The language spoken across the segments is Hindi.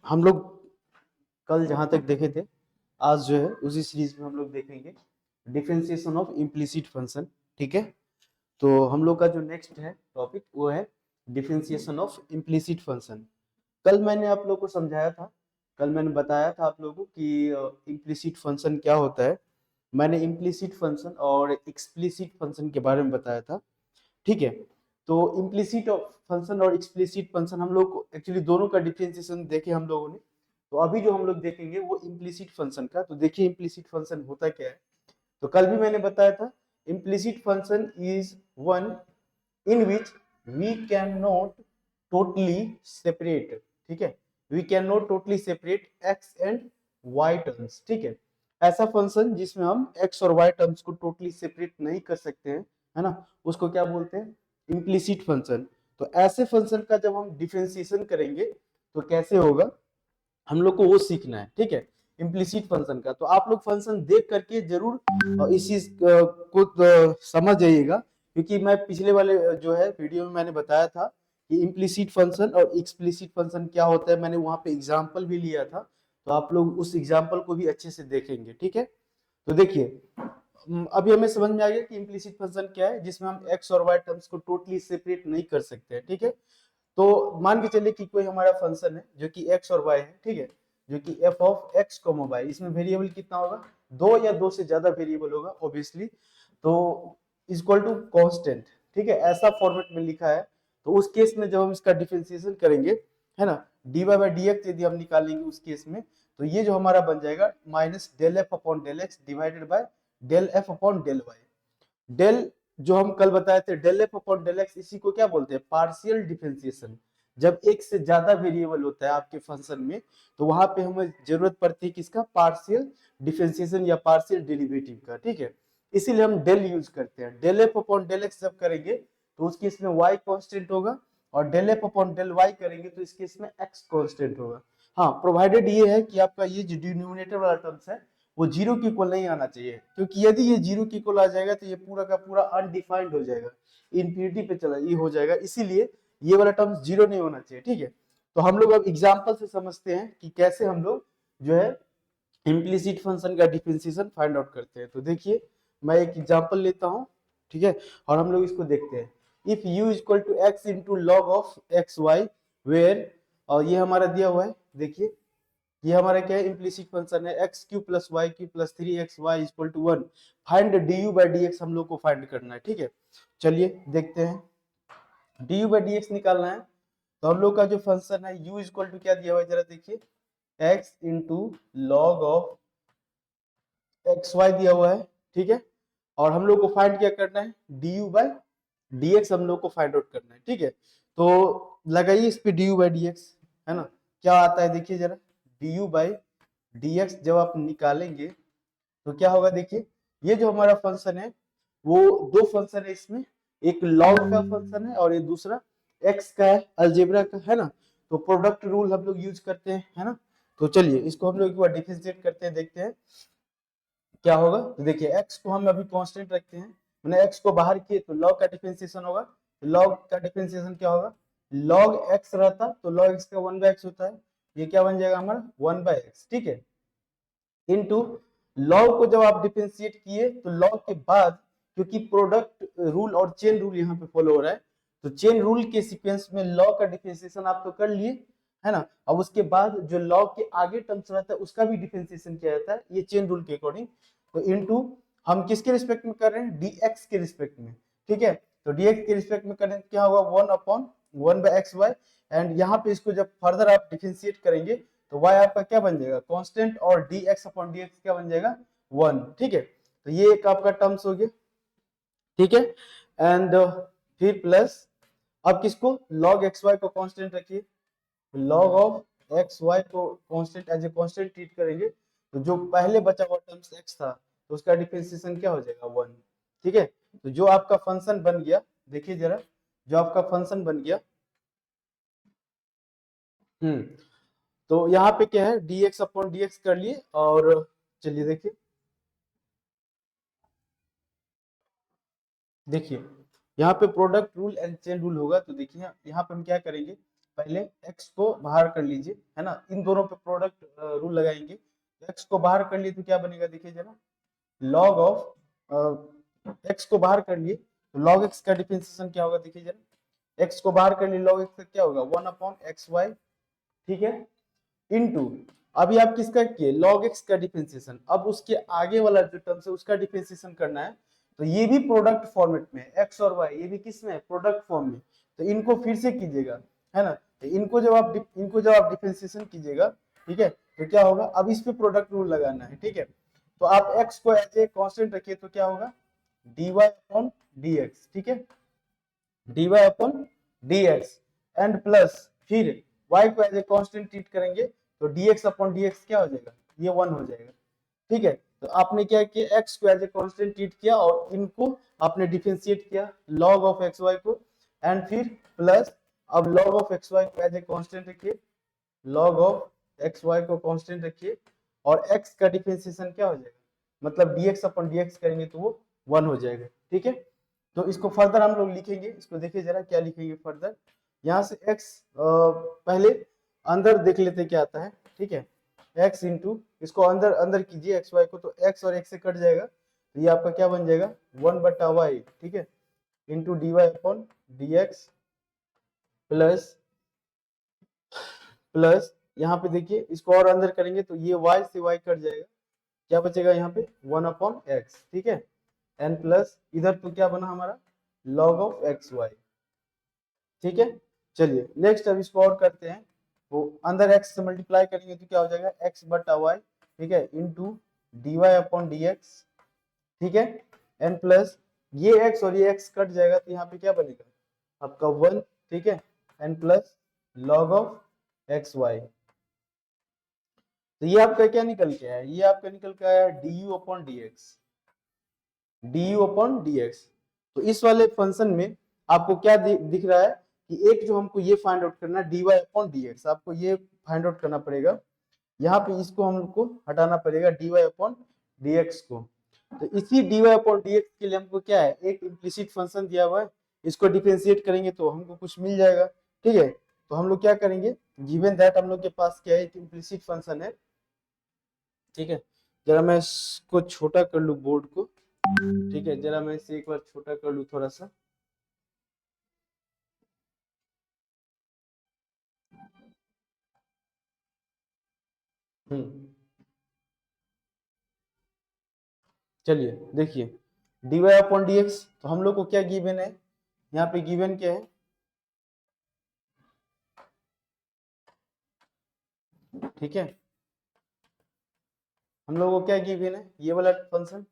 हम लोग कल जहां तक देखे थे, आज जो है उसी सीरीज में हम लोग देखेंगे डिफरेंशिएशन ऑफ इम्प्लिसिट फंक्शन। ठीक है, तो हम लोग का जो नेक्स्ट है टॉपिक वो है डिफरेंशिएशन ऑफ इम्प्लिसिट फंक्शन। कल मैंने आप लोग को समझाया था, कल मैंने बताया था आप लोगों को कि इम्प्लिसिट फंक्शन क्या होता है। मैंने इम्प्लिसिट फंक्शन और एक्सप्लिसिट फंक्शन के बारे में बताया था। ठीक है, तो इम्प्लिसिट फंक्शन और एक्सप्लिसिट फंक्शन हम लोग एक्चुअली दोनों का डिफरेंशिएशन देखे हम लोगों ने। तो अभी जो हम लोग देखेंगे वो इम्प्लिसिट फंक्शन का। तो देखिए इम्प्लिसिट फंक्शन होता क्या है। तो कल भी मैंने बताया था implicit function is one in which we can not totally separate. ठीक है, we can not totally separate x and y terms. ठीक है, ऐसा फंक्शन जिसमें हम एक्स और वाई टर्म्स को टोटली सेपरेट नहीं कर सकते हैं, है ना, उसको क्या बोलते हैं, इम्प्लिसिट फंक्शन। तो ऐसे फंक्शन का जब हम डिफरेंशिएशन करेंगे तो कैसे होगा, हम लोग को वो सीखना है। ठीक है, इम्प्लिसिट फंक्शन का। तो आप लोग फंक्शन देख करके जरूर इस चीज को समझ जाइएगा, क्योंकि मैं पिछले वाले जो है वीडियो में मैंने बताया था कि इम्प्लिसिट फंक्शन और एक्सप्लिसिट फंक्शन क्या होता है। मैंने वहां पे एग्जांपल भी लिया था, तो आप लोग उस एग्जांपल को भी अच्छे से देखेंगे। ठीक है, तो देखिए अभी हमें समझ में आ गया कि इम्प्लिसिट फंक्शन क्या है, जिसमें हम एक्स और वाई टर्म्स को टोटली सेपरेट नहीं कर सकते हैं। ठीक है, तो मान के चलिए कि कोई हमारा फंक्शन है जो कि एक्स और वाई है। ठीक है, जो कि f of x comma y, इसमें वेरिएबल कितना होगा, दो या दो से ज्यादा वेरिएबल होगा ऑब्वियसली। तो इक्वल टू कांस्टेंट। ठीक है, ऐसा फॉर्मेट में लिखा है। तो उस केस में जब हम इसका डिफरेंशिएशन करेंगे, है ना, d y by d x यदि हम निकालेंगे उस केस में, तो ये जो हमारा बन जाएगा minus del f upon del x divided by del f upon del y. Del जो हम कल बताए थे del f upon del x, इसी को क्या बोलते हैं, पार्शियल डिफरेंशिएशन। जब एक से ज्यादा वेरिएबल होता है आपके फंक्शन में, तो वहां पे हमें जरूरत पड़ती है किसका, पार्शियल डिफरेंशिएशन या पार्शियल डेरिवेटिव का। ठीक है, इसीलिए हम डेल यूज करते हैं। Del f upon del x जब करेंगे तो उस केस में y कांस्टेंट होगा, और del f upon del y करेंगे तो इस केस में x कांस्टेंट होगा। हाँ, प्रोवाइडेड ये है कि आपका ये जो डिनोमिनेटर वाला टर्म्स है वो जीरो की इक्वल नहीं आना चाहिए, क्योंकि यदि ये जीरो की इक्वल आ जाएगा तो ये पूरा का पूरा अनडिफाइंड हो जाएगा, इंफिनिटी पे चला ये हो जाएगा। इसीलिए ये वाला टर्म्स जीरो नहीं होना चाहिए। ठीक है, तो हम लोग अब एग्जांपल से समझते हैं कि कैसे हम लोग जो है इम्प्लिसिट फंक्शन का डिफरेंशिएशन फाइंड आउट करते हैं। तो देखिए मैं एक एग्जांपल लेता हूं। ठीक है, और हम लोग इसको देखते हैं। If u equal to x into log of x y, where, और ये हमारा दिया हुआ है। देखिए ये हमारा क्या है, इम्प्लिसिट फंक्शन है x cube plus y cube plus three x y equal to one. Find d u by d x हम लोग को फाइंड करना है। ठीक है, चलिए देखते हैं। D u by d x निकालना है, तो हम लोग का जो फंक्शन है u इक्वल टू क्या दिया हुआ है, जरा देखिए, x into log of x y दिया हुआ है। ठीक है, और हम लोग को फाइंड क्या करना है, D u by d x हम लोग को फाइंड आउट करना है। ठीक है, तो लगाइए इस पे D u by d x, है ना, क्या आता है देखिए जरा, D u by d x जब आप निकालेंगे तो क्या होगा, देखिए ये जो हमारा फंक्शन है वो दो फंक्शन है इसमें, एक लॉग का फंक्शन है और ये दूसरा एक्स का है, अलजेब्रा का, है ना। तो प्रोडक्ट रूल हम लोग यूज करते हैं, है ना। तो चलिए इसको हम लोग एक बार डिफरेंशिएट करते हैं, देखते हैं क्या होगा। तो देखिए x को हम अभी कांस्टेंट रखते हैं, मैंने x को बाहर किए तो log का डिफरेंशिएशन होगा। तो log का डिफरेंशिएशन क्या होगा, log x रहता तो log x का 1/x होता है, ये क्या बन जाएगा हमारा 1/x। ठीक है, इनटू लॉग को जब आप डिफरेंशिएट किए तो लॉग के बाद, क्योंकि प्रोडक्ट रूल और चेन रूल यहाँ पे फॉलो हो रहा है, तो चेन रूल के सीक्वेंस में लॉग का डिफरेंशिएशन आप तो कर लिए, है ना। अब उसके बाद जो लॉग के आगे टर्म्स रहता है उसका भी डिफरेंशिएशन किया जाता है ये चेन रूल के अकॉर्डिंग। तो इनटू हम किसके रिस्पेक्ट में कर रहे हैं, dx के रिस्पेक्ट में। ठीक है, तो dx के रिस्पेक्ट में करें क्या होगा, 1 अपॉन 1/xy। एंड यहाँ पे इसको जब फर्दर आप डिफरेंशिएट करेंगे तो y आपका क्या बन जाएगा, कांस्टेंट, और dx अपॉन dx क्या बन जाएगा, 1। ठीक है, तो ये एक आपका टर्म्स हो गया। ठीक है, एंड फिर प्लस, अब किसको, log xy को कांस्टेंट रखिए, log ऑफ एक्स वाई को constant as a constant treat करेंगे, तो जो पहले बचा हुआ टर्म्स x था तो उसका डिफरेंशिएशन क्या हो जाएगा, 1। ठीक है, तो जो आपका फंक्शन बन गया, देखिए जरा, जो आपका फंक्शन बन गया, तो यहाँ पे क्या है, dx अपॉन dx कर लिए। और चलिए देखिए, देखिए यहाँ पे product rule and chain rule होगा। तो देखिए यहाँ पे हम क्या करेंगे, पहले x को बाहर कर लीजिए, है ना, इन दोनों पे प्रोडक्ट रूल लगाएंगे। x को बाहर कर लिए तो क्या बनेगा, देखिए जरा, log ऑफ x को बाहर कर लिए तो log x का डिफरेंशिएशन क्या होगा, देखिए जरा, x को बाहर कर लिए log x का क्या होगा 1/xy, ठीक है, इनटू अभी आप किसका किए log x का डिफरेंशिएशन, अब उसके आगे वाला जो टर्म है उसका डिफरेंशिएशन करना है, तो ये भी प्रोडक्ट फॉर्मेट में x और y, ये भी किस में है, प्रोडक्ट फॉर्म में, तो इनको फिर से कीजिएगा, है ना, तो इनको जब आप डिफरेंशिएशन कीजिएगा, ठीक है, तो क्या होगा, अब इस पे प्रोडक्ट रूल लगाना है, ठीक है, तो आप x को एज ए कांस्टेंट रखिए तो क्या होगा dy अपॉन dx, ठीक है, dy upon dx and plus फिर y को एज ए कांस्टेंट ट्रीट करेंगे तो dx अपॉन dx क्या हो जाएगा, ये 1 हो जाएगा, ठीक है, तो आपने क्या किया x को एज ए कांस्टेंट ट्रीट किया और इनको आपने डिफरेंशिएट किया log ऑफ xy को, एंड फिर प्लस अब log ऑफ xy को एज ए कांस्टेंट रखिए, log ऑफ xy को कांस्टेंट रखिए और x का डिफरेंशिएशन क्या हो जाएगा, मतलब dx अपॉन dx करेंगे तो वो 1 हो जाएगा, ठीक है, तो इसको फर्दर हम लोग लिखेंगे, इसको देखिए जरा क्या लिखेंगे फर्दर, यहाँ से x पहले अंदर देख लेते क्या आता है, ठीक है, x इंटू इसको अंदर अंदर कीजिए xy को, तो x और x से कट जाएगा तो ये आपका क्या बन जाएगा 1/y, ठीक है, into dy upon dx plus plus यहाँ पे देखिए इसको और अंदर करेंगे तो ये y से y कट जाएगा, क्या बचेगा यहाँ पे 1/x, ठीक है, एन प्लस इधर तो क्या बना हमारा log ऑफ xy, ठीक है, चलिए नेक्स्ट अब इसको और करते हैं, वो अंदर x से मल्टीप्लाई करेंगे तो क्या हो जाएगा x/y, ठीक है, इंटू dy अपॉन dx, ठीक है, एन प्लस ये x और ये x कट जाएगा तो यहाँ पे क्या बनेगा आपका 1, ठीक है, and plus log of xy, तो ये आपका क्या निकल के आया, ये आपका निकल के आया du upon dx, du upon dx, तो इस वाले फंक्शन में आपको क्या दिख रहा है कि एक जो हमको ये फाइंड आउट करना है dy अपॉन dx, आपको ये फाइंड आउट करना पड़ेगा, यहाँ पे इसको हमको हटाना पड़ेगा dy अपॉन dx को, तो इसी dy अपॉन dx के लिए हमको क्या है एक इम्प्लिसिट फंक्शन दिया हुआ है, इसको डिफरेंशिएट करेंगे तो हमको कुछ मिल जाएगा, ठीक है, तो हम लोग क्या करेंगे गिवन दैट हम लोग के पास क्या है एक इम्प्लिसिट फंक्शन है, ठीक है, जरा मैं इसको छोटा कर लूं बोर्ड को, ठीक है, जरा मैं इसे एक बार छोटा कर लूं थोड़ा सा, चलिए देखिए dy अपॉन dx, तो हम लोग को क्या गिवन है, यहाँ पे गिवन क्या है, ठीक है, हम लोग को क्या गिवन है ये वाला function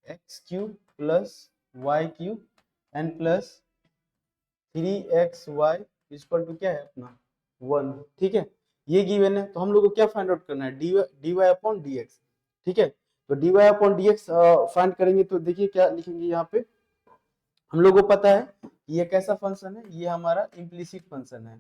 x cube plus y cube and plus 3xy equal to क्या है अपना 1, ठीक है, ये गिवन है, तो हम लोग को क्या फाइंड आउट करना है dy अपॉन dx, ठीक है, तो dy अपॉन dx फाइंड करेंगे तो देखिए क्या लिखेंगे यहाँ पे, हम लोग को पता है कि ये कैसा फंक्शन है, ये हमारा इम्प्लिसिट फंक्शन है,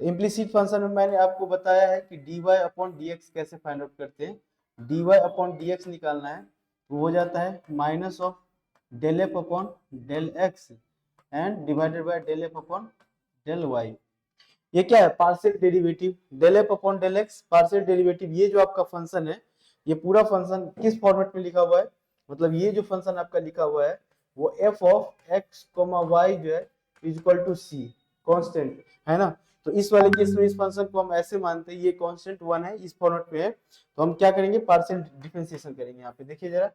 तो इम्प्लिसिट फंक्शन में मैंने आपको बताया है कि dy अपॉन dx कैसे फाइंड आउट करते हैं, dy अपॉन dx निकालना है तो हो जाता है minus of del f upon del x and divided by del f upon del y, ये क्या है partial derivative, del f upon del x partial derivative, ये जो आपका फंक्शन है ये पूरा फंक्शन किस फॉर्मेट में लिखा हुआ है, मतलब ये जो फंक्शन आपका लिखा हुआ है वो f of x comma Y जो है इक्वल टू सी कांस्टेंट, है ना, तो इस वाले केस में इस फंक्शन को हम ऐसे मानते हैं ये कांस्टेंट 1 है, इस फॉर्मेट में है, तो हम क्या करेंगे पार्शियल डिफरेंशिएशन करेंगे, यहाँ पे देखिए जरा,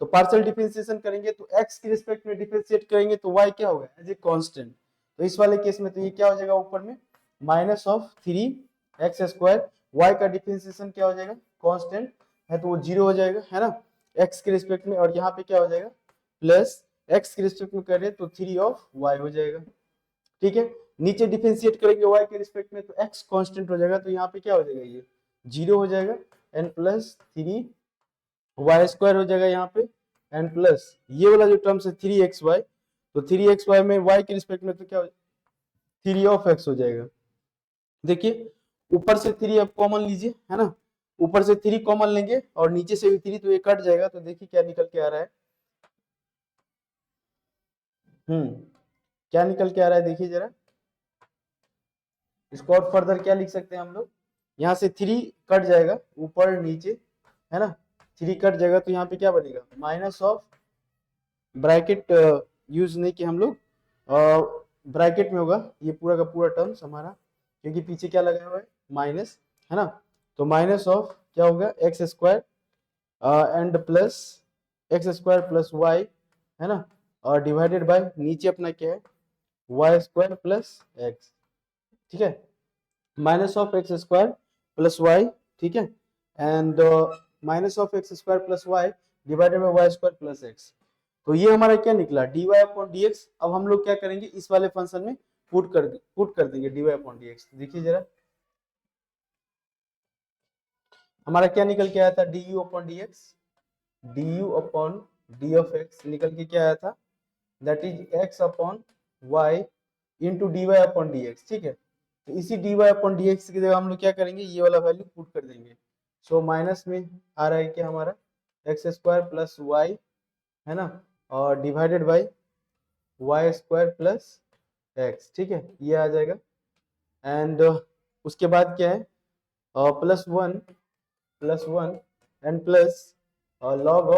तो पार्शियल डिफरेंशिएशन करेंगे तो x के रिस्पेक्ट में डिफरेंशिएट करेंगे तो y क्या होगा एज ए कांस्टेंट, तो इस वाले केस में तो ये क्या हो जाएगा ऊपर में माइनस ऑफ 3x², y का डिफरेंशिएशन क्या हो जाएगा कांस्टेंट है तो वो 0 हो जाएगा, है ना, x के रिस्पेक्ट में, और यहाँ पे क्या हो जाएगा प्लस x के रिस्पेक्ट में कर रहे तो 3 ऑफ y हो जाएगा, ठीक है, नीचे डिफरेंशिएट करेंगे y के रिस्पेक्ट में तो x कांस्टेंट हो जाएगा, तो यहाँ पे क्या हो जाएगा ये 0 हो जाएगा एन प्लस 3y² हो जाएगा यहाँ पे, एंड प्लस ये वाला जो टर्म्स है 3xy, तो 3xy में y के रिस्पेक्ट में तो क्या 3 ऑफ x हो जाएगा, देखिए ऊपर से 3 आप कॉमन लीजिए, है ना, ऊपर से 3 कॉमन लेंगे और नीचे से भी 3, तो ये कट जाएगा, तो देखिए क्या निकल के आ रहा है क्या निकल के आ रहा है देखिए जरा, इसको और फर्दर क्या लिख सकते हैं हम लोग, यहाँ से 3 कट जाएगा ऊपर नीचे, है ना, 3 कट जाएगा तो यहाँ पे क्या बनेगा, माइनस ऑफ ब्रैकेट यूज नहीं किया हम लोग, ब्रैकेट में होगा ये पूरा का पूरा टर्म्स हमारा, क्योंकि पीछे क्या लगा हुआ है माइनस, है ना, तो माइनस ऑफ क्या होगा x square and plus x square plus y, है ना, और डिवाइडेड बाय नीचे अपना क्या है वाई स्क्वायर प्लस एक्स, ठीक है, minus of x square plus y, ठीक है, and minus of x square plus y divided by y square plus x. तो ये हमारा क्या निकला dy अपॉन dx। अब हम लोग क्या करेंगे इस वाले फंक्शन में पुट कर देंगे dy अपॉन dx। देखिए जरा हमारा क्या निकल के आया था du upon dx, du upon d of x निकल के क्या आया था, that is x upon y into dy upon dx, ठीक है। तो इसी dy अपॉन dx की जगह हम लोग क्या करेंगे ये वाला वैल्यू पुट कर देंगे। सो माइनस में आ रहा है क्या हमारा एक्स स्क्वायर प्लस वाई, है ना, और divided by y square plus x, ठीक है, ये आ जाएगा। एंड उसके बाद क्या है plus one and plus log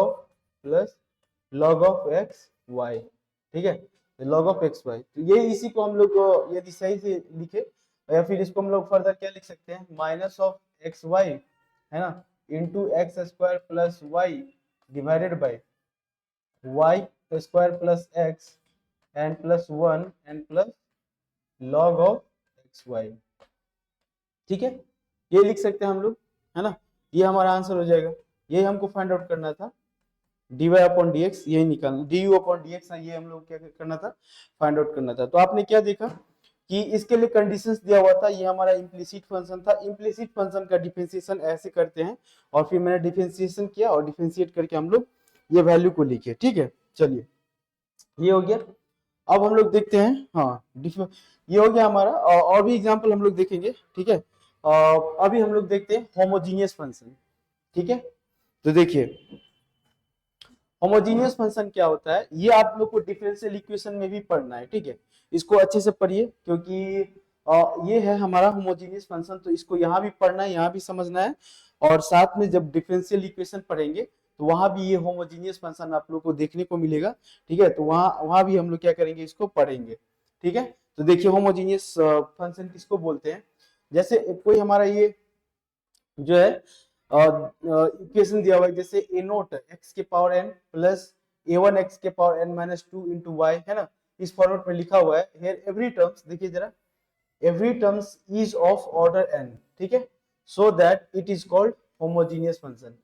of x y, ठीक है, लॉग ऑफ एक्स वाई। तो ये इसी को हम लोग यदि सही से लिखे या फिर इसको हम लोग फर्दर क्या लिख सकते हैं माइनस ऑफ एक्स वाई, है ना, into x square plus y divided by y square plus x and plus one and plus log of x y, ठीक है, ये लिख सकते हैं हम लोग, है ना, ये हमारा आंसर हो जाएगा। यही हमको फाइंड आउट करना था dy अपॉन dx, यही निकालना du अपॉन dx, ये हम लोग क्या करना था फाइंड आउट करना था। तो आपने क्या देखा कि इसके लिए कंडीशंस दिया हुआ था, ये हमारा इम्प्लिसिट फंक्शन था। इम्प्लिसिट फंक्शन का डिफरेंशिएशन ऐसे करते हैं और फिर मैंने डिफरेंशिएशन किया और डिफरेंशिएट करके हम लोग ये वैल्यू को लिखे, ठीक है। चलिए ये हो गया। अब हम लोग देखते हैं, हाँ ये हो गया हमारा, और भी एग्जांपल हम लोग देखेंगे, ठीक है। अभी हम लोग देखते हैं होमोजीनियस फंक्शन, ठीक है। तो देखिए होमोजीनियस फंक्शन क्या होता है, ये आप लोग को डिफरेंशियल इक्वेशन में भी पढ़ना है, ठीक है। इसको अच्छे से पढ़िए क्योंकि ये है हमारा होमोजीनियस फंक्शन, तो इसको यहाँ भी पढ़ना है, यहाँ भी समझना है, और साथ में जब डिफरेंशियल इक्वेशन पढ़ेंगे तो वहां भी ये होमोजीनियस फंक्शन आप लोग को देखने को मिलेगा, ठीक है। तो वहां भी हम लोग क्या करेंगे इसको पढ़ेंगे, ठीक है। तो देखिए होमोजीनियस फंक्शन किसको बोलते हैं, जैसे कोई हमारा ये जो है इक्वेशन दिया हुआ है, जैसे ए नोट एक्स के power n plus a one x के power n minus two into y, है ना, इस फॉर्मेट में लिखा हुआ है। हियर एवरी टर्म्स, देखिए जरा, every terms is of order n, ठीक है, so that it is called homogeneous function.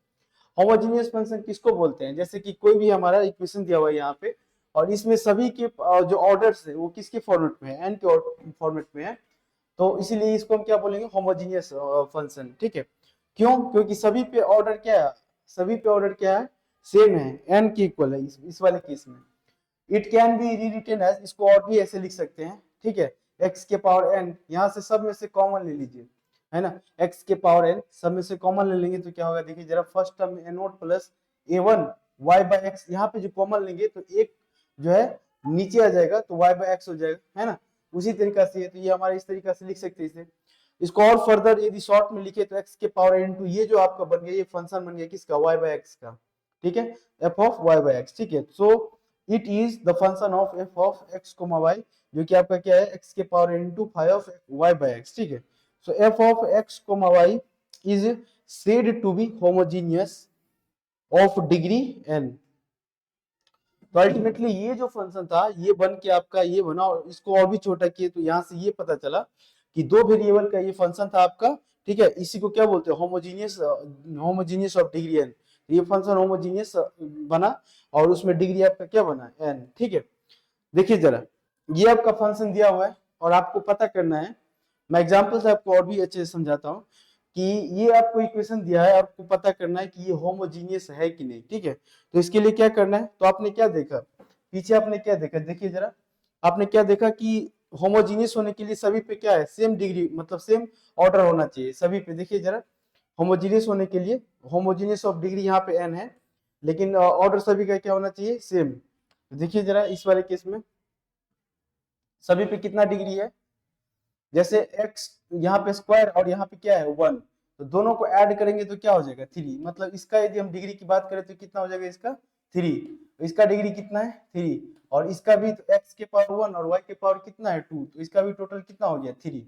Homogeneous function किसको बोलते हैं, जैसे कि कोई भी हमारा इक्वेशन दिया हुआ है यहाँ पे और इसमें सभी के जो ऑर्डर्स है वो किसके फॉर्मेट में है, एन के फॉर्मेट में है, तो इसीलिए इसको हम क्या बोलेंगे होमोजीनियस फंक्शन, ठीक है। क्यों, क्योंकि सभी पे ऑर्डर क्या है, सभी पे ऑर्डर क्या है सेम है, एन की इक्वल है इस वाले केस में। It can be rewritten as, इसको और भी ऐसे लिख सकते हैं, ठीक है, एक्स के पावर एन, यहाँ से सब में से कॉमन ले लीजिए, है ना, एक्स के पावर एन सब में से कॉमन ले लेंगे तो क्या होगा, देखिए जरा, first term a naught plus a one y by x, यहाँ पे जो कॉमन लेंगे तो एक जो है नीचे आ जाएगा तो वाई बाई एक्स हो जाएगा, है ना, उसी तरीका से। तो ये हमारे इस तरीका से लिख सकते हैं इसे। इसको और फर्दर यदि शॉर्ट में लिखे तो एक्स के पावर एन टू, ये जो आपका बन गया ये फंक्शन बन गया किसका, वाई बाई एक्स का, ठीक है, F of Y by X, ठीक है। So it is the function of F of x comma Y, जो कि आपका क्या है एक्स के power into five of Y by X, ठीक है। So F of x comma Y is said to be homogeneous of degree N. तो अल्टीमेटली ये जो फंक्शन था ये बन के आपका ये बना, और इसको और भी छोटा किए तो यहाँ से ये पता चला कि दो वेरिएबल का ये फंक्शन था आपका, ठीक है। इसी को क्या बोलते हैं होमोजीनियस ऑफ डिग्री एन। ये फंक्शन होमोजीनियस बना और उसमें डिग्री आपका क्या बना एन, ठीक है। देखिए जरा, ये आपका फंक्शन दिया हुआ है और आपको पता करना है, मैं एग्जांपल से आपको और भी अच्छे से समझाता हूँ कि ये आपको इक्वेशन दिया है, आपको पता करना है कि ये होमोजीनियस है कि नहीं, ठीक है। तो इसके लिए क्या करना है, तो आपने क्या देखा पीछे, आपने क्या देखा, देखिए जरा, आपने क्या देखा कि होमोजीनियस होने के लिए सभी पे क्या है सेम डिग्री, मतलब सेम ऑर्डर होना चाहिए सभी पे। देखिए जरा, होमोजीनियस होने के लिए होमोजीनियस ऑफ डिग्री यहाँ पे एन है, लेकिन ऑर्डर सभी का क्या होना चाहिए सेम। देखिए जरा इस वाले केस में सभी पे कितना डिग्री है, जैसे x यहाँ पे स्क्वायर और यहाँ पे क्या है 1, तो दोनों को ऐड करेंगे तो क्या हो जाएगा 3, मतलब इसका यदि हम डिग्री की बात करें तो कितना हो जाएगा इसका 3, इसका डिग्री कितना है 3, और इसका भी तो x के पावर 1 और y के पावर कितना है 2, तो इसका भी टोटल कितना हो गया 3।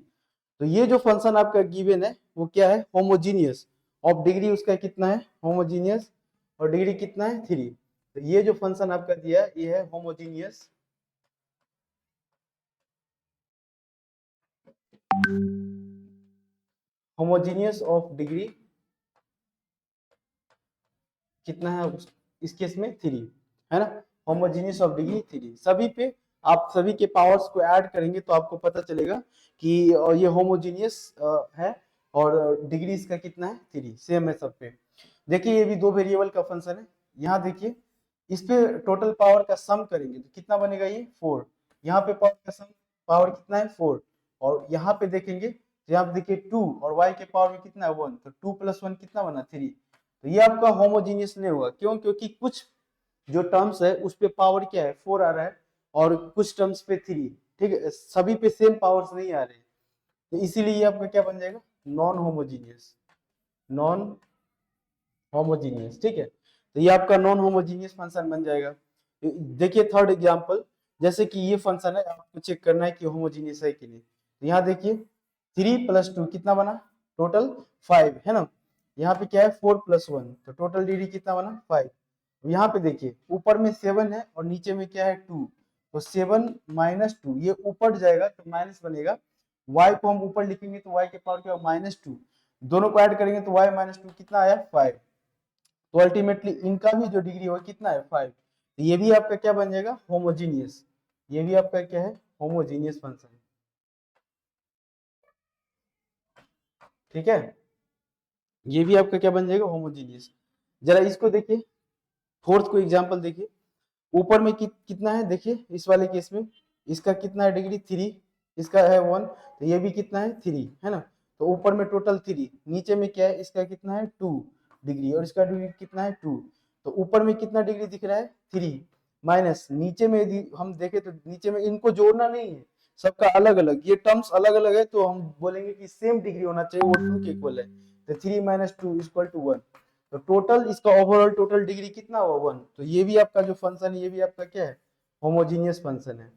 तो ये जो फंक्शन आपका गिवन है वो क्या है, होमोजीनियस, ऑफ डिग्री उसका कितना है होमोजीनियस, और डिग्री कितना है 3। तो ये जो फंक्शन आपका दिया है ये है होमोजीनियस, होमोजीनियस ऑफ डिग्री कितना है इस केस में 3, है ना, होमोजीनियस ऑफ डिग्री 3। सभी पे आप सभी के पावर्स को ऐड करेंगे तो आपको पता चलेगा कि ये होमोजीनियस है, और डिग्री इसका कितना है 3, सेम है सब पे। देखिए ये भी दो वेरिएबल का फंक्शन है, यहाँ देखिए इस पे टोटल पावर का सम करेंगे तो कितना बनेगा ये 4, यहाँ पे पावर का सम पावर कितना है 4, और यहाँ पे देखेंगे तो यहाँ पे देखिए 2 और y के पावर में कितना है 1, तो 2 + 1 कितना बना 3। तो ये आपका होमोजीनियस नहीं होगा, क्यों, क्योंकि कुछ जो टर्म्स है उस पे पावर क्या है 4 आ रहा है और कुछ टर्म्स पे 3, ठीक है, सभी पे सेम पावर्स नहीं आ रहे, तो इसीलिए ये आपका क्या बन जाएगा नॉन होमोजीनियस, नॉन होमोजीनियस, ठीक है। तो ये आपका नॉन होमोजीनियस फंक्शन बन जाएगा। देखिए थर्ड एग्जांपल, जैसे कि ये फंक्शन है आपको चेक करना है कि होमोजीनियस है कि नहीं, तो यहाँ देखिए 3 + 2 कितना बना टोटल 5, है ना, यहाँ पे क्या है 4 + 1, तो टोटल डिग्री कितना बना 5। यहाँ पे देखिए ऊपर में 7 है और नीचे में क्या है 2, तो 7 - 2 ये ऊपर जाएगा तो माइनस बनेगा, y को हम ऊपर लिखेंगे तो y के पावर क्या -2, दोनों को ऐड करेंगे तो y - 2 कितना आया 5, तो अल्टीमेटली इनका भी जो डिग्री होगा कितना है 5, तो ये भी आपका क्या बन जाएगा होमोजीनियस, ये भी आपका क्या है होमोजीनियस फंक्शन, ठीक है, ये भी आपका क्या बन जाएगा होमोजीनियस। जरा इसको देखिए, फोर्थ को एग्जांपल देखिए, ऊपर में कितना है देखिए इस वाले केस में, इसका कितना है डिग्री 3, इसका है 1, तो ये भी कितना है 3, है ना, तो ऊपर में टोटल 3, नीचे में क्या है इसका कितना है 2 डिग्री और इसका डिग्री कितना है 2, तो ऊपर में कितना डिग्री दिख रहा है 3 माइनस, नीचे में यदि हम देखें तो नीचे में इनको जोड़ना नहीं है, सबका अलग अलग, ये टर्म्स अलग अलग है तो हम बोलेंगे कि सेम डिग्री होना चाहिए, वो 2 के इक्वल है, तो 3 - 2 = 1, तो टोटल इसका ओवरऑल टोटल डिग्री कितना हुआ 1, तो ये भी आपका जो फंक्शन है ये भी आपका क्या है होमोजीनियस फंक्शन है।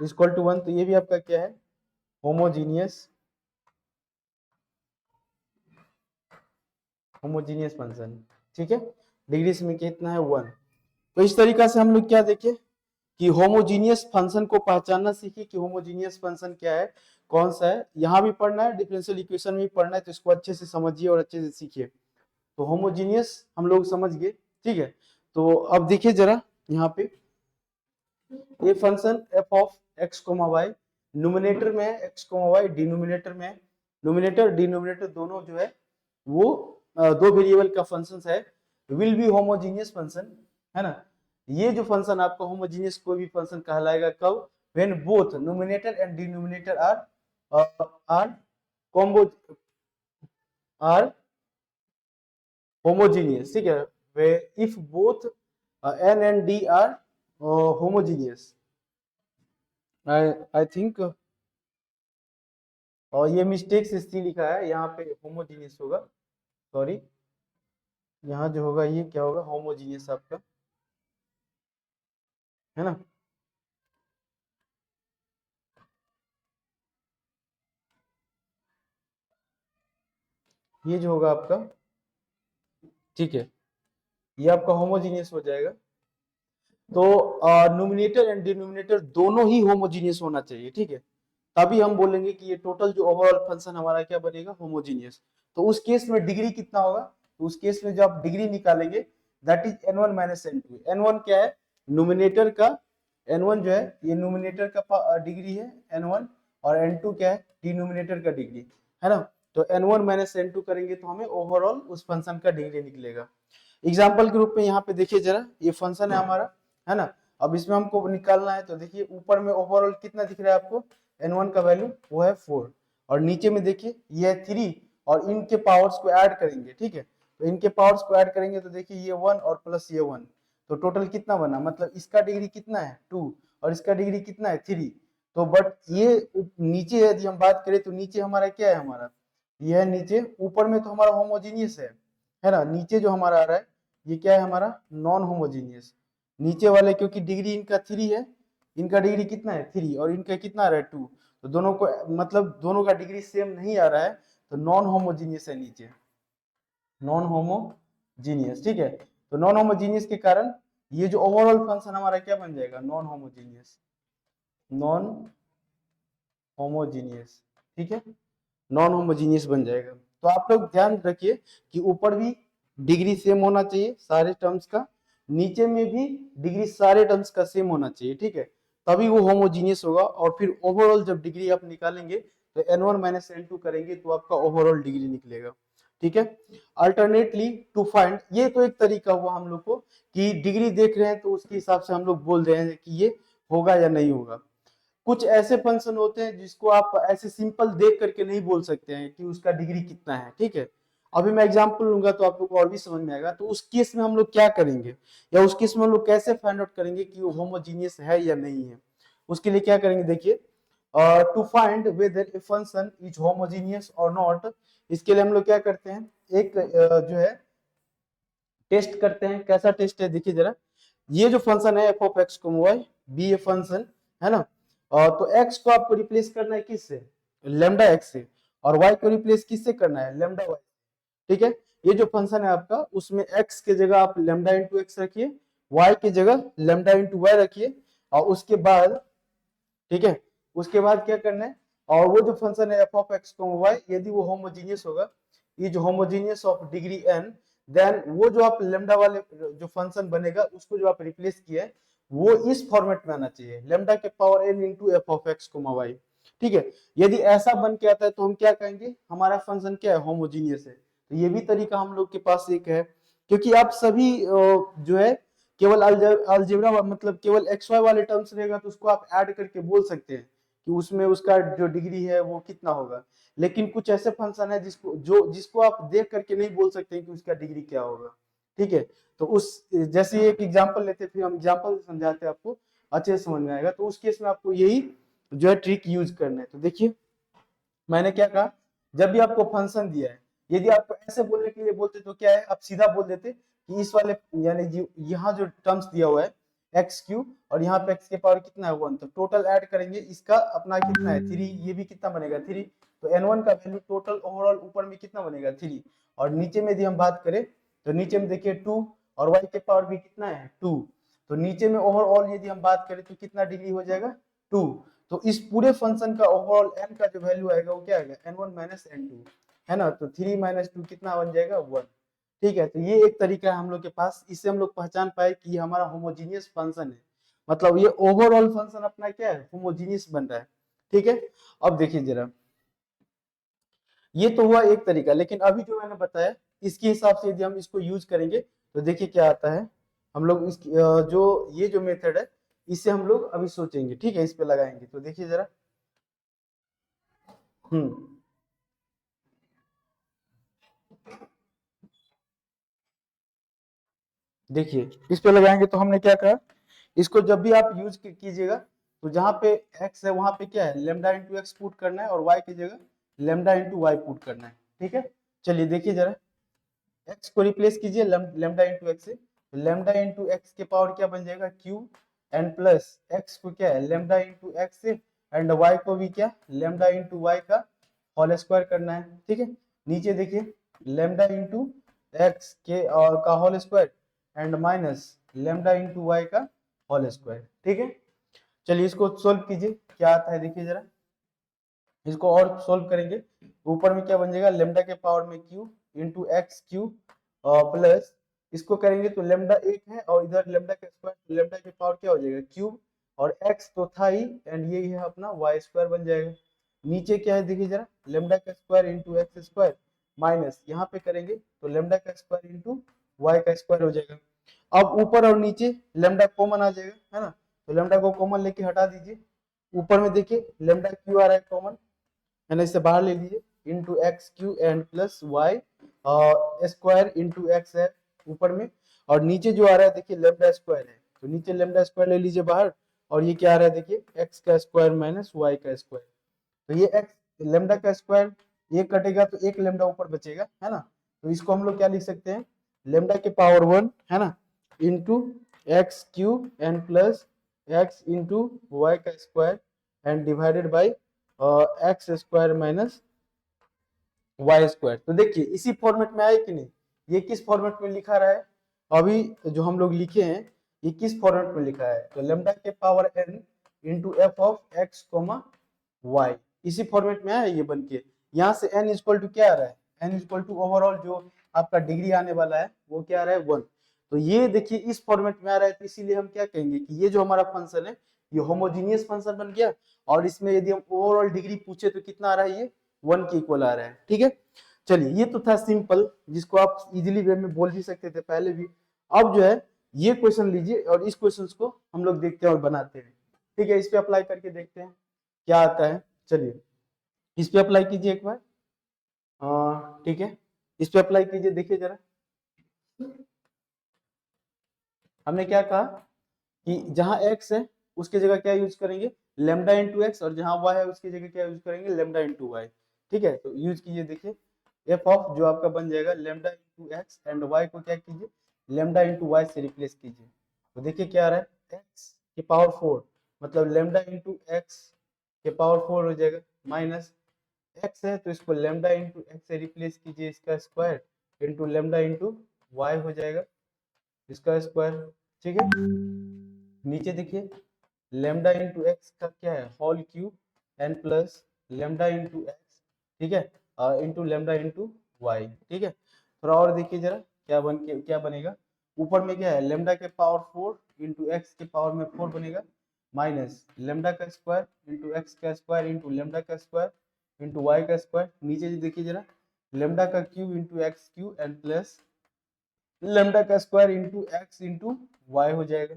=1, तो ये भी आपका क्या है होमोजीनियस, होमोजीनियस फंक्शन, ठीक है, डिग्री इसमें कितना है 1। तो इस तरीका से हम लोग क्या देखे कि होमोजीनियस फंक्शन को पहचानना सीखे कि होमोजीनियस फंक्शन क्या है, कौन सा है, यहाँ भी पढ़ना है डिफरेंशियल इक्वेशन भी पढ़ना है, तो इसको अच्छे से समझिए और अच्छे से सीखिए। तो होमोजीनियस हम लोग समझ गए, ठीक है। तो अब देखिए जरा यहाँ पे ये function f of x, y numerator में है, x, y डिनोमिनेटर में है, न्यूमरेटर डिनोमिनेटर दोनों जो है वो दो वेरिएबल का फंक्शन है, विल बी होमोजीनियस फंक्शन, है ना। ये जो फंक्शन आपका होमोजीनियस कोई भी फंक्शन कहलाएगा कब, when both numerator and denominator are combo are homogeneous, ठीक है, way if both n and d are homogeneous, I think, और ये मिस्टेक से सी लिखा है, यहाँ पे होमोजीनियस होगा, सॉरी, यहाँ जो होगा ये क्या होगा होमोजीनियस आपका, है ना, ये जो होगा आपका, ठीक है, ये आपका होमोजीनियस हो जाएगा। तो न्यूमरेटर एंड डिनोमिनेटर दोनों ही होमोजीनियस होना चाहिए, ठीक है, तभी हम बोलेंगे कि ये टोटल जो ओवरऑल फंक्शन हमारा क्या बनेगा होमोजीनियस। तो उस केस में डिग्री कितना होगा, तो उस केस में जब आप डिग्री निकालेंगे that is n1 - n2, n1 क्या है न्यूमरेटर का, n1 जो है ये न्यूमरेटर का डिग्री है n1, और n2 क्या है डिनोमिनेटर का डिग्री, है ना, तो n1 - n2 करेंगे तो हमें ओवरऑल उस फंक्शन का डिग्री निकलेगा। एग्जाम्पल के रूप में यहाँ पे देखिए जरा, ये फंक्शन है हमारा, है ना, अब इसमें हमको निकालना है, तो देखिए ऊपर में ओवरऑल कितना दिख रहा है आपको n1 का वैल्यू वो है 4, और नीचे में देखिए ये है 3, और इनके पावर्स को ऐड करेंगे, ठीक है, तो इनके पावर्स को ऐड करेंगे तो देखिए ये 1 और प्लस ये 1, तो टोटल कितना बना, मतलब इसका डिग्री कितना है 2 और इसका डिग्री कितना है 3। तो बट ये नीचे यदि हम बात करें तो नीचे हमारा क्या है, हमारा ये है नीचे, ऊपर में तो हमारा होमोजीनियस है ना, नीचे जो हमारा आ रहा है ये क्या है हमारा नॉन होमोजीनियस। नीचे वाले क्योंकि डिग्री इनका 3 है, इनका डिग्री कितना है 3 और इनका कितना आ रहा है 2, तो दोनों को मतलब दोनों का डिग्री सेम नहीं आ रहा है, तो नॉन होमोजीनियस है नीचे, नॉन होमोजीनियस। ठीक है, तो नॉन होमोजीनियस के कारण ये जो ओवरऑल फंक्शन हमारा क्या बन जाएगा, नॉन होमोजीनियस, नॉन होमोजीनियस। ठीक है, नॉन होमोजीनियस बन जाएगा। तो आप लोग ध्यान रखिए कि ऊपर भी डिग्री सेम होना चाहिए सारे टर्म्स का, नीचे में भी डिग्री सारे टर्म्स का सेम होना चाहिए। ठीक है, तभी वो होमोजीनियस होगा, और फिर ओवरऑल जब डिग्री आप निकालेंगे तो n1 माइनस n2 करेंगे तो आपका ओवरऑल डिग्री निकलेगा। ठीक है, अल्टरनेटली टू फाइंड, ये तो एक तरीका हुआ हम लोग को कि डिग्री देख रहे हैं तो उसके हिसाब से हम लोग बोल रहे हैं कि ये होगा या नहीं होगा। कुछ ऐसे फंक्शन होते हैं जिसको आप ऐसे सिंपल देख करके नहीं बोल सकते हैं कि उसका डिग्री कितना है। ठीक है, अभी मैं एग्जांपल लूंगा तो आप लोग को और भी समझ में आएगा। तो उस केस में हम लोग क्या करेंगे, या उस केस में हम लोग कैसे फाइंड आउट करेंगे कि वो होमोजीनियस है या नहीं है। उसके लिए क्या करेंगे, देखिए to find whether a function is homogeneous और नॉट, इसके लिए हम लोग क्या करते हैं, एक जो है टेस्ट करते हैं। कैसा टेस्ट है देखिए जरा, ये जो फंक्शन है एफ ऑफ एक्स को वाई बी ए फंक्शन है ना, तो x को आपको रिप्लेस करना है किससे, लेमडा x से, और y को रिप्लेस किससे करना है, लेमडा y। ठीक है, ये जो फंक्शन है आपका उसमें x के जगह आप लेमडा इंटू एक्स रखिए, y के जगह लेमडा इंटू वाई रखिए, और उसके बाद ठीक है, उसके बाद क्या करना है, और वो जो फंक्शन है एफ ऑफ एक्स वाई यदि वो होमोजीनियस होगा, is homogeneous of degree n, then वो जो आप लेमडा वाले जो फंक्शन बनेगा उसको जो आप रिप्लेस किया है वो इस फॉर्मेट में आना चाहिए, लेमडा के power n into F of x y. ठीक है, यदि ऐसा बन के आता है तो हम क्या कहेंगे, हमारा फंक्शन क्या है, होमोजीनियस है। तो ये भी तरीका हम लोग के पास एक है, क्योंकि आप सभी जो है केवल अलजेब्रा मतलब केवल एक्स वाई वाले टर्म्स रहेगा तो उसको आप ऐड करके बोल सकते हैं कि उसमें उसका जो डिग्री है वो कितना होगा। लेकिन कुछ ऐसे फंक्शन है जिसको आप देख करके नहीं बोल सकते कि उसका डिग्री क्या होगा। ठीक है, तो उस जैसे एक एग्जांपल लेते फिर हम एग्जांपल समझाते हैं आपको, अच्छे से समझ में आएगा। तो उस केस में आपको यही जो है ट्रिक यूज करना है। तो देखिए मैंने क्या कहा, जब भी आपको फंक्शन दिया है, यदि आपको ऐसे बोलने के लिए बोलते तो क्या है, आप सीधा बोल देते कि इस वाले यानी यहाँ जो टर्म्स दिया हुआ है एक्स क्यूब और यहाँ पे एक्स के पावर कितना है 1, तो टोटल ऐड करेंगे इसका अपना कितना है 3, ये भी कितना बनेगा 3, तो n1 का वैल्यू टोटल ओवरऑल ऊपर में कितना बनेगा 3, और नीचे में यदि हम बात करें तो नीचे में देखिए 2 और y के पावर भी कितना है 2, तो नीचे में ओवरऑल यदि हम बात करें तो कितना डिग्री हो जाएगा 2। तो इस पूरे फंक्शन का ओवरऑल n का जो वैल्यू आएगा वो क्या आएगा n1 माइनस n2 है ना, तो 3 माइनस 2 कितना बन जाएगा 1। ठीक है, तो ये एक तरीका है हम लोग के पास, इससे हम लोग पहचान पाए कि ये हमारा होमोजीनियस फंक्शन है, मतलब ये ओवरऑल फंक्शन अपना क्या है होमोजीनियस बन रहा है। ठीक है, अब देखिए जरा, ये तो हुआ एक तरीका, लेकिन अभी जो मैंने बताया इसके हिसाब से यदि हम इसको यूज करेंगे तो देखिए क्या आता है। हम लोग इस जो ये जो मेथड है इसे हम लोग अभी सोचेंगे, ठीक है, इस पे लगाएंगे। तो देखिए जरा, हम्म देखिए इस पे लगाएंगे तो हमने क्या कहा, इसको जब भी आप यूज कीजिएगा तो जहां पे x है वहां पे क्या है लेमडा इंटू एक्स पुट करना है, और y की जगह लेमडा इंटू वाई पुट करना है। ठीक है, चलिए देखिए जरा, x को रिप्लेस कीजिए लेमडा इंटू एक्स से, तो लेमडा इंटू एक्स के पावर क्या बन जाएगा क्यू, एंड प्लस x को क्या है लेमडा इंटू एक्स से, एंड y को भी क्या लेमडा इंटू वाई का होल स्क्वायर करना है। ठीक है, नीचे देखिए लेमडा इंटू एक्स के और का whole square and minus lambda into Y का होल स्क्वायर। ठीक है, चलिए इसको सोल्व कीजिए, क्या आता है देखिए जरा, इसको और सोल्व करेंगे। ऊपर में क्या बन जाएगा लेमडा के पावर में Q into x cube plus, इसको करेंगे तो लेमडा एक है और इधर लेमडा का स्क्वायर, तो लेमडा के पावर क्या हो जाएगा क्यूब, और एक्स तो था ही एंड ये है अपना वाई स्क्वायर बन जाएगा। नीचे क्या है देखिए जरा, लेमडा का square into x square minus यहाँ पे करेंगे तो लेमडा का स्क्वायर इंटू वाई का स्क्वायर हो जाएगा। अब ऊपर और नीचे लेमडा कॉमन आ जाएगा है ना, तो लेमडा को कॉमन लेके हटा दीजिए, ऊपर में देखिए लेमडा क्यू आ रहा है कॉमन है ना, इसे बाहर ले लीजिए into x cube and plus y square into x है ऊपर में, और नीचे जो आ रहा है देखिए लेमडा स्क्वायर है, तो नीचे लेमडा स्क्वायर ले लीजिए बाहर, और ये क्या आ रहा है देखिए एक्स का स्क्वायर माइनस वाई का स्क्वायर। तो ये एक्स लेमडा का स्क्वायर ये कटेगा तो एक लेमडा ऊपर बचेगा, है ना। तो इसको हम लोग क्या लिख सकते हैं, लेमडा के पावर 1 है ना into x cube and plus x into Y का square and divided by X square minus Y square. तो देखिए इसी फॉर्मेट में आए कि नहीं, ये किस फॉर्मेट में लिखा रहा है, अभी जो हम लोग लिखे हैं ये किस फॉर्मेट में लिखा है, तो लेमडा के power n into F of x comma y, इसी फॉर्मेट में आया ये बन के। यहाँ से n इक्वल टू क्या आ रहा है, n इक्वल टू ओवरऑल जो आपका डिग्री आने वाला है वो क्या आ रहा है 1। तो ये देखिए इस फॉर्मेट में आ रहा है, तो इसीलिए हम क्या कहेंगे कि ये जो हमारा फंक्शन है ये होमोजीनियस फंक्शन बन गया, और इसमें यदि हम ओवरऑल डिग्री पूछे तो कितना आ रहा है, ये 1 के इक्वल आ रहा है। ठीक है, चलिए ये तो था सिंपल, जिसको आप इजीली वे में बोल भी सकते थे पहले भी। अब जो है ये क्वेश्चन लीजिए और इस क्वेश्चन को हम लोग देखते हैं और बनाते हैं। ठीक है, इस पे अप्लाई करके देखते हैं क्या आता है। चलिए इस पे अप्लाई कीजिए एक बार, ठीक है इस पे अप्लाई कीजिए, देखिए जरा हमने क्या कहा कि जहां x है उसकी जगह क्या यूज करेंगे, लेमडा इंटू एक्स, और जहां y है उसकी जगह क्या यूज करेंगे, लेमडा इंटू वाई। ठीक है, तो यूज कीजिए, देखिए एफ ऑफ जो आपका बन जाएगा lambda into x and y को क्या कीजिए, लेमडा इंटू वाई से रिप्लेस कीजिए। तो देखिए क्या आ रहा है, एक्स के पावर 4 मतलब लेमडा इंटू एक्स के पावर 4 हो जाएगा, माइनस एक्स है तो इसको लेमडा इंटू एक्स से रिप्लेस कीजिए, इसका square into lambda into Y हो जाएगा इसका स्क्वायर। ठीक है, नीचे देखिए लेमडा इंटू एक्स का क्या है whole cube and plus lambda into x, ठीक है, इंटू लेमडा इंटू वाई। ठीक है, थोड़ा और देखिए जरा क्या क्या बनेगा, ऊपर में क्या है लेमडा के पावर 4 इंटू एक्स के पावर में 4 बनेगा, माइनस लेमडा का स्क्वायर इंटू एक्स का स्क्वायर इंटू लेमडा का स्क्वायर इंटू वाई का स्क्वायर। नीचे देखिए जरा लेमडा का cube into x cube and plus lambda का square into X into Y हो जाएगा।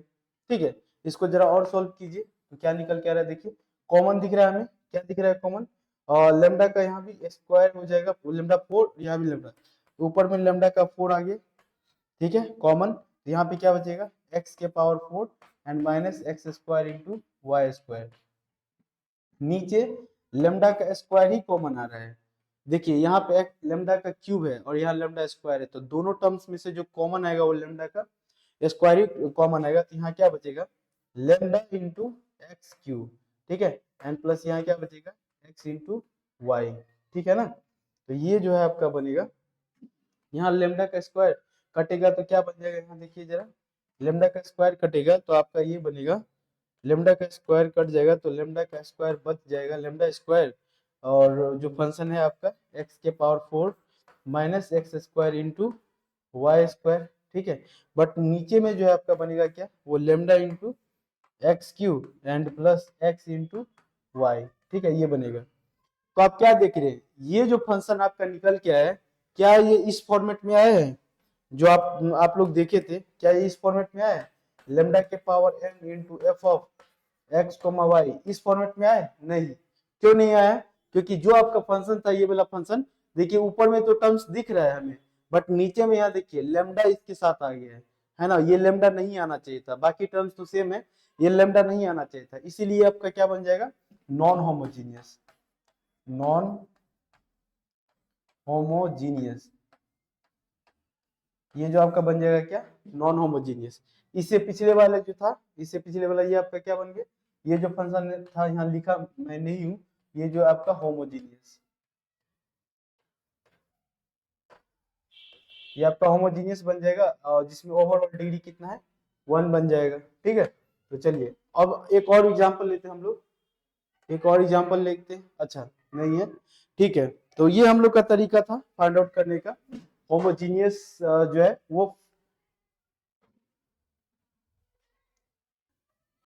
ठीक है, इसको जरा और सॉल्व कीजिए तो क्या निकल के आ रहा है, देखिए कॉमन दिख रहा है हमें, क्या दिख रहा है कॉमन, और लेमडा का यहाँ भी स्क्वायर हो जाएगा, लेमडा 4 यहाँ भी लेमडा, ऊपर में लेमडा का 4 आ गया। ठीक है, कॉमन, तो यहाँ पे क्या बचेगा एक्स के power 4 and minus x square into y square. नीचे लेमडा का स्क्वायर ही कॉमन आ रहा है, देखिए यहाँ पे एक लेमडा का क्यूब है और यहाँ लेमडा स्क्वायर है, तो दोनों टर्म्स में से जो कॉमन आएगा वो लेमडा का स्क्वायर ही कॉमन आएगा, तो यहाँ क्या बचेगा लेमडा इंटू एक्स क्यूब। ठीक है, एंड प्लस यहाँ क्या बचेगा एक्स इंटू वाई। ठीक है ना, तो ये जो है आपका बनेगा, यहाँ लेमडा का स्क्वायर कटेगा तो क्या बन जाएगा, यहाँ देखिए जरा लेमडा का स्क्वायर कटेगा तो आपका ये बनेगा, लेमडा का स्क्वायर कट जाएगा तो लेमडा का स्क्वायर बच जाएगा लेमडा स्क्वायर, और जो फंक्शन है आपका एक्स के power 4 minus x square into y square. ठीक है, बट नीचे में जो है आपका बनेगा क्या, वो lambda into x cube and plus x into y. ठीक है, ये बनेगा। तो आप क्या देख रहे हैं, ये जो फंक्शन आपका निकल के आया है क्या ये इस फॉर्मेट में आया है, जो आप लोग देखे थे क्या ये इस फॉर्मेट में आया है, लेमडा के power n into F of x comma Y, इस फॉर्मेट में आया नहीं, क्यों नहीं आया, क्योंकि जो आपका फंक्शन था ये वाला फंक्शन, देखिए ऊपर में तो टर्म्स दिख रहा है हमें, बट नीचे में यहाँ देखिए लेमडा इसके साथ आ गया है ना, ये लेमडा नहीं आना चाहिए था, बाकी टर्म्स तो सेम है, ये लेमडा नहीं आना चाहिए था, इसीलिए आपका क्या बन जाएगा नॉन होमोजीनियस, नॉन होमोजीनियस, ये जो आपका बन जाएगा क्या नॉन होमोजीनियस। इससे पिछले वाला जो था, इससे पिछले वाला ये आपका क्या बन गया, ये जो फंक्शन था यहाँ लिखा मैं नहीं हूं, ये जो आपका होमोजीनियस, ये आपका होमोजीनियस बन जाएगा, और जिसमें ओवरऑल डिग्री कितना है 1 बन जाएगा। ठीक है, तो चलिए अब एक और एग्जांपल लेते हैं हम लोग, एक और एग्जांपल लेते हैं, अच्छा नहीं है, ठीक है, तो ये हम लोग का तरीका था फाइंड आउट करने का, होमोजीनियस जो है वो